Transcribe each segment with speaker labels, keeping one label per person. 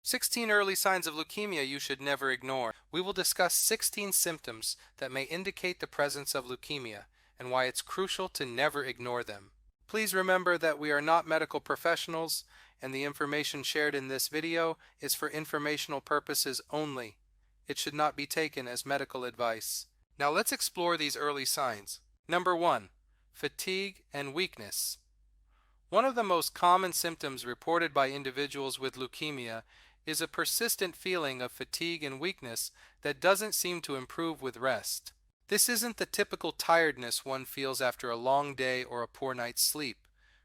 Speaker 1: 16 early signs of leukemia you should never ignore. We will discuss 16 symptoms that may indicate the presence of leukemia and why it's crucial to never ignore them. Please remember that we are not medical professionals and the information shared in this video is for informational purposes only. It should not be taken as medical advice. Now let's explore these early signs. Number 1. Fatigue and weakness. One of the most common symptoms reported by individuals with leukemia is a persistent feeling of fatigue and weakness that doesn't seem to improve with rest. This isn't the typical tiredness one feels after a long day or a poor night's sleep.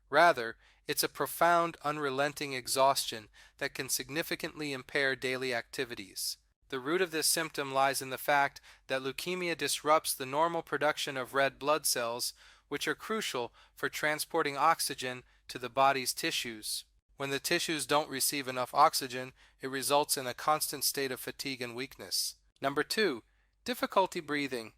Speaker 1: Rather, it's a profound, unrelenting exhaustion that can significantly impair daily activities. The root of this symptom lies in the fact that leukemia disrupts the normal production of red blood cells, which are crucial for transporting oxygen to the body's tissues. When the tissues don't receive enough oxygen, it results in a constant state of fatigue and weakness. Number 2. Difficulty breathing.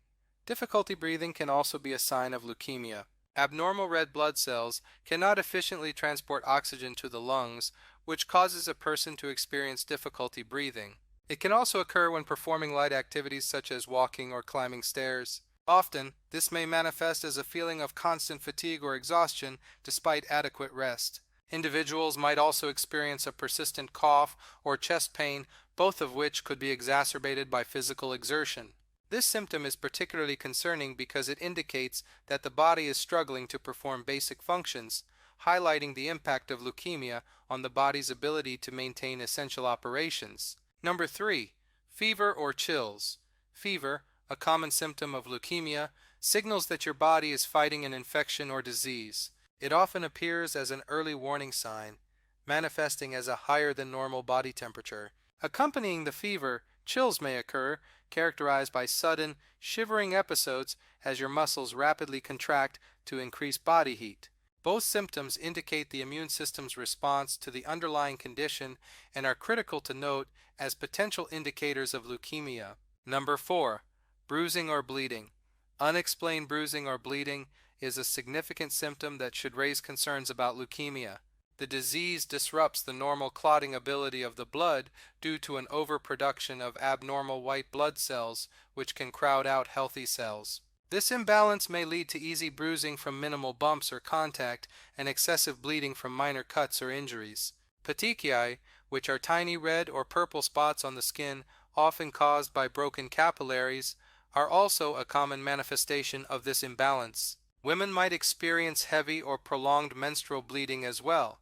Speaker 1: Difficulty breathing can also be a sign of leukemia. Abnormal red blood cells cannot efficiently transport oxygen to the lungs, which causes a person to experience difficulty breathing. It can also occur when performing light activities such as walking or climbing stairs. Often, this may manifest as a feeling of constant fatigue or exhaustion despite adequate rest. Individuals might also experience a persistent cough or chest pain, both of which could be exacerbated by physical exertion. This symptom is particularly concerning because it indicates that the body is struggling to perform basic functions, highlighting the impact of leukemia on the body's ability to maintain essential operations. Number 3. Fever or chills. Fever, a common symptom of leukemia, signals that your body is fighting an infection or disease. It often appears as an early warning sign, manifesting as a higher than normal body temperature. Accompanying the fever, chills may occur, characterized by sudden, shivering episodes as your muscles rapidly contract to increase body heat. Both symptoms indicate the immune system's response to the underlying condition and are critical to note as potential indicators of leukemia. Number 4. Bruising or bleeding. Unexplained bruising or bleeding is a significant symptom that should raise concerns about leukemia. The disease disrupts the normal clotting ability of the blood due to an overproduction of abnormal white blood cells, which can crowd out healthy cells. This imbalance may lead to easy bruising from minimal bumps or contact and excessive bleeding from minor cuts or injuries. Petechiae, which are tiny red or purple spots on the skin, often caused by broken capillaries, are also a common manifestation of this imbalance. Women might experience heavy or prolonged menstrual bleeding as well.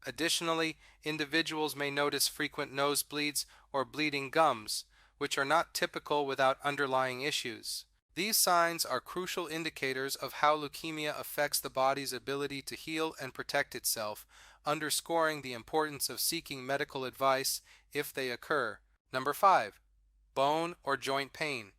Speaker 1: Additionally, individuals may notice frequent nosebleeds or bleeding gums, which are not typical without underlying issues. These signs are crucial indicators of how leukemia affects the body's ability to heal and protect itself, underscoring the importance of seeking medical advice if they occur. Number 5. Bone or joint pain.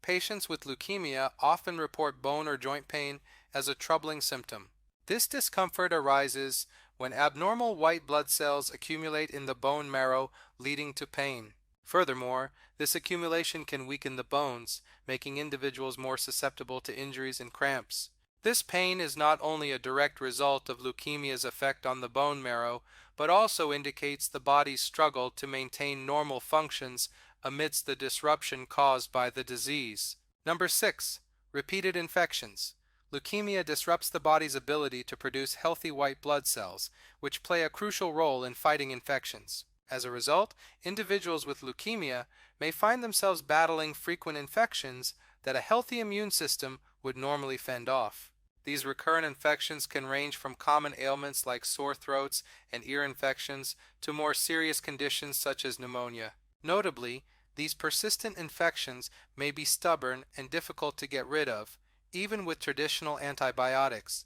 Speaker 1: Patients with leukemia often report bone or joint pain as a troubling symptom. This discomfort arises when abnormal white blood cells accumulate in the bone marrow, leading to pain. Furthermore, this accumulation can weaken the bones, making individuals more susceptible to injuries and cramps. This pain is not only a direct result of leukemia's effect on the bone marrow, but also indicates the body's struggle to maintain normal functions amidst the disruption caused by the disease. Number 6. Repeated infections. Leukemia disrupts the body's ability to produce healthy white blood cells, which play a crucial role in fighting infections. As a result, individuals with leukemia may find themselves battling frequent infections that a healthy immune system would normally fend off. These recurrent infections can range from common ailments like sore throats and ear infections to more serious conditions such as pneumonia. Notably, these persistent infections may be stubborn and difficult to get rid of, even with traditional antibiotics.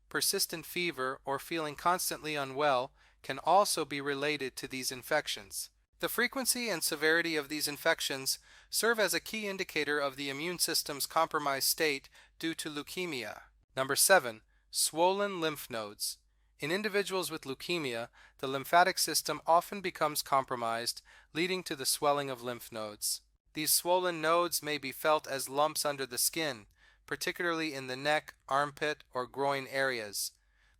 Speaker 1: Persistent fever or feeling constantly unwell can also be related to these infections. The frequency and severity of these infections serve as a key indicator of the immune system's compromised state due to leukemia. Number 7. Swollen lymph nodes. In individuals with leukemia, the lymphatic system often becomes compromised, leading to the swelling of lymph nodes. These swollen nodes may be felt as lumps under the skin, particularly in the neck, armpit, or groin areas.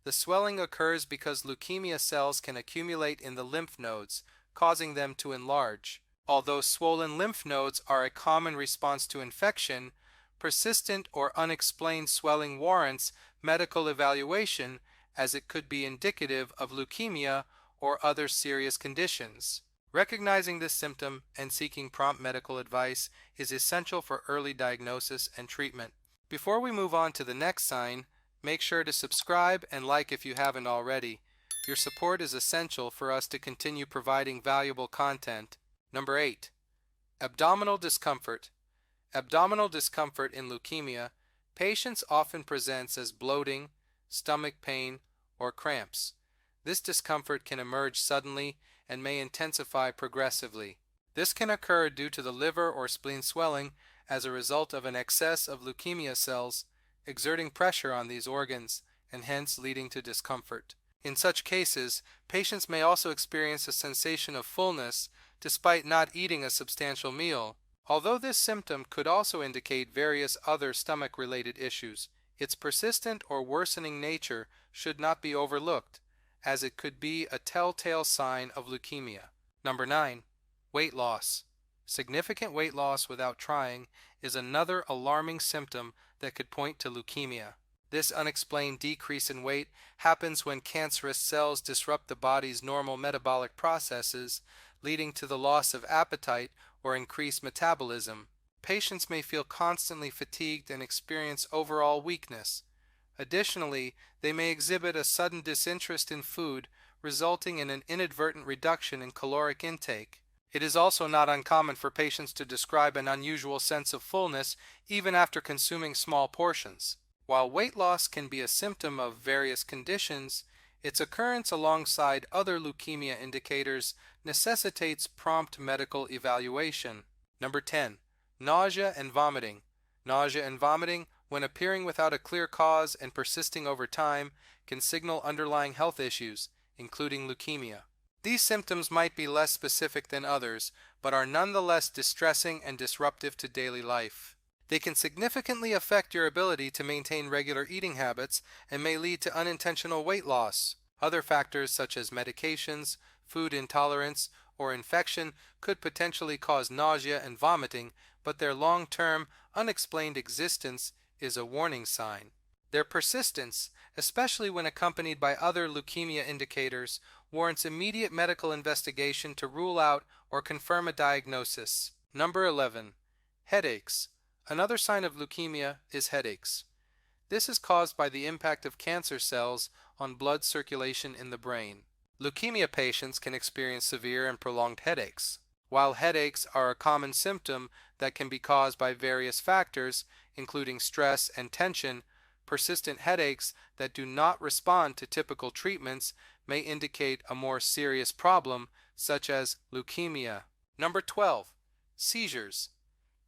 Speaker 1: The swelling occurs because leukemia cells can accumulate in the lymph nodes, causing them to enlarge. Although swollen lymph nodes are a common response to infection, persistent or unexplained swelling warrants medical evaluation, as it could be indicative of leukemia or other serious conditions. Recognizing this symptom and seeking prompt medical advice is essential for early diagnosis and treatment. Before we move on to the next sign, make sure to subscribe and like if you haven't already. Your support is essential for us to continue providing valuable content. Number 8. Abdominal discomfort. Abdominal discomfort in leukemia, patients often presents as bloating, stomach pain, or cramps. This discomfort can emerge suddenly and may intensify progressively. This can occur due to the liver or spleen swelling as a result of an excess of leukemia cells exerting pressure on these organs and hence leading to discomfort. In such cases, patients may also experience a sensation of fullness despite not eating a substantial meal. Although this symptom could also indicate various other stomach-related issues, its persistent or worsening nature should not be overlooked, as it could be a telltale sign of leukemia. Number 9. Weight loss. Significant weight loss without trying is another alarming symptom that could point to leukemia. This unexplained decrease in weight happens when cancerous cells disrupt the body's normal metabolic processes, leading to the loss of appetite or increased metabolism. Patients may feel constantly fatigued and experience overall weakness. Additionally, they may exhibit a sudden disinterest in food, resulting in an inadvertent reduction in caloric intake. It is also not uncommon for patients to describe an unusual sense of fullness even after consuming small portions. While weight loss can be a symptom of various conditions, its occurrence alongside other leukemia indicators necessitates prompt medical evaluation. Number 10. Nausea and vomiting. Nausea and vomiting, when appearing without a clear cause and persisting over time, can signal underlying health issues, including leukemia. These symptoms might be less specific than others, but are nonetheless distressing and disruptive to daily life. They can significantly affect your ability to maintain regular eating habits and may lead to unintentional weight loss. Other factors such as medications, food intolerance, or infection could potentially cause nausea and vomiting, but their long-term, unexplained existence is a warning sign. Their persistence, especially when accompanied by other leukemia indicators, warrants immediate medical investigation to rule out or confirm a diagnosis. Number 11. Headaches. Another sign of leukemia is headaches. This is caused by the impact of cancer cells on blood circulation in the brain. Leukemia patients can experience severe and prolonged headaches. While headaches are a common symptom that can be caused by various factors, including stress and tension, persistent headaches that do not respond to typical treatments may indicate a more serious problem, such as leukemia. Number 12. Seizures.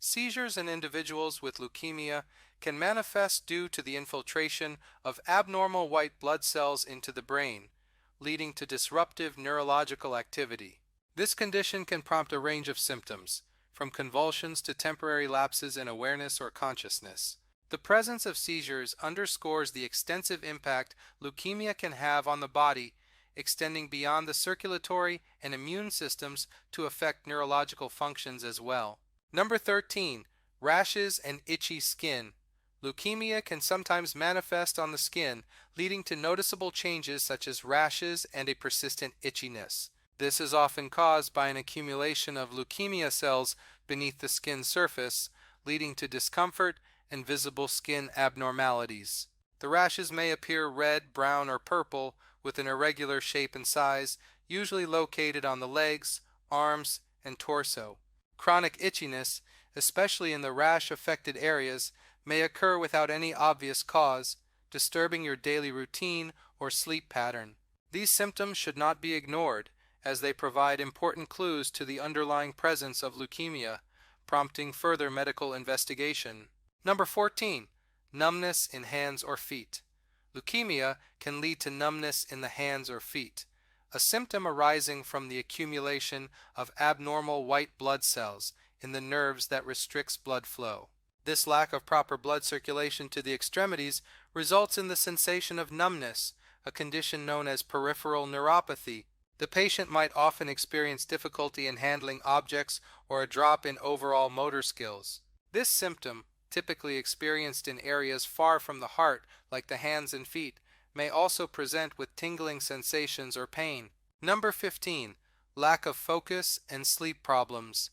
Speaker 1: Seizures in individuals with leukemia can manifest due to the infiltration of abnormal white blood cells into the brain, leading to disruptive neurological activity. This condition can prompt a range of symptoms, from convulsions to temporary lapses in awareness or consciousness. The presence of seizures underscores the extensive impact leukemia can have on the body, extending beyond the circulatory and immune systems to affect neurological functions as well. Number 13. Rashes and itchy skin. Leukemia can sometimes manifest on the skin, leading to noticeable changes such as rashes and a persistent itchiness. This is often caused by an accumulation of leukemia cells beneath the skin surface, leading to discomfort and visible skin abnormalities. The rashes may appear red, brown, or purple with an irregular shape and size, usually located on the legs, arms, and torso. Chronic itchiness, especially in the rash-affected areas, may occur without any obvious cause, disturbing your daily routine or sleep pattern. These symptoms should not be ignored, as they provide important clues to the underlying presence of leukemia, prompting further medical investigation. Number 14. Numbness in hands or feet. Leukemia can lead to numbness in the hands or feet, a symptom arising from the accumulation of abnormal white blood cells in the nerves that restricts blood flow. This lack of proper blood circulation to the extremities results in the sensation of numbness, a condition known as peripheral neuropathy. The patient might often experience difficulty in handling objects or a drop in overall motor skills. This symptom, typically experienced in areas far from the heart, like the hands and feet, may also present with tingling sensations or pain. Number 15. Lack of focus and sleep problems.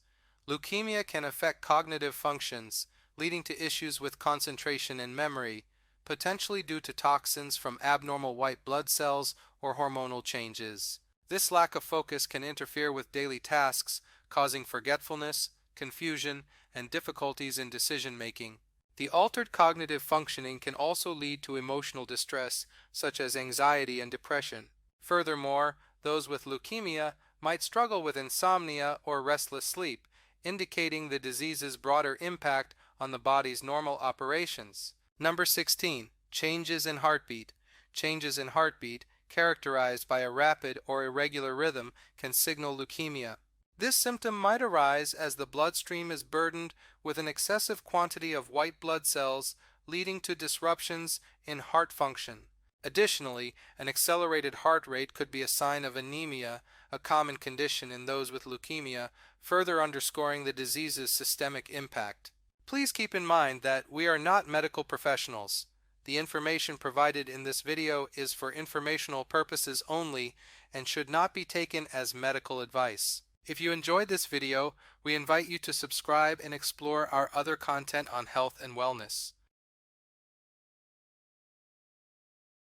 Speaker 1: Leukemia can affect cognitive functions, leading to issues with concentration and memory, potentially due to toxins from abnormal white blood cells or hormonal changes. This lack of focus can interfere with daily tasks, causing forgetfulness, confusion, and difficulties in decision-making. The altered cognitive functioning can also lead to emotional distress, such as anxiety and depression. Furthermore, those with leukemia might struggle with insomnia or restless sleep, indicating the disease's broader impact on the body's normal operations. Number 16. Changes in heartbeat. Changes in heartbeat, characterized by a rapid or irregular rhythm, can signal leukemia. This symptom might arise as the bloodstream is burdened with an excessive quantity of white blood cells, leading to disruptions in heart function. Additionally, an accelerated heart rate could be a sign of anemia, a common condition in those with leukemia, further underscoring the disease's systemic impact. Please keep in mind that we are not medical professionals. The information provided in this video is for informational purposes only and should not be taken as medical advice. If you enjoyed this video, we invite you to subscribe and explore our other content on health and wellness.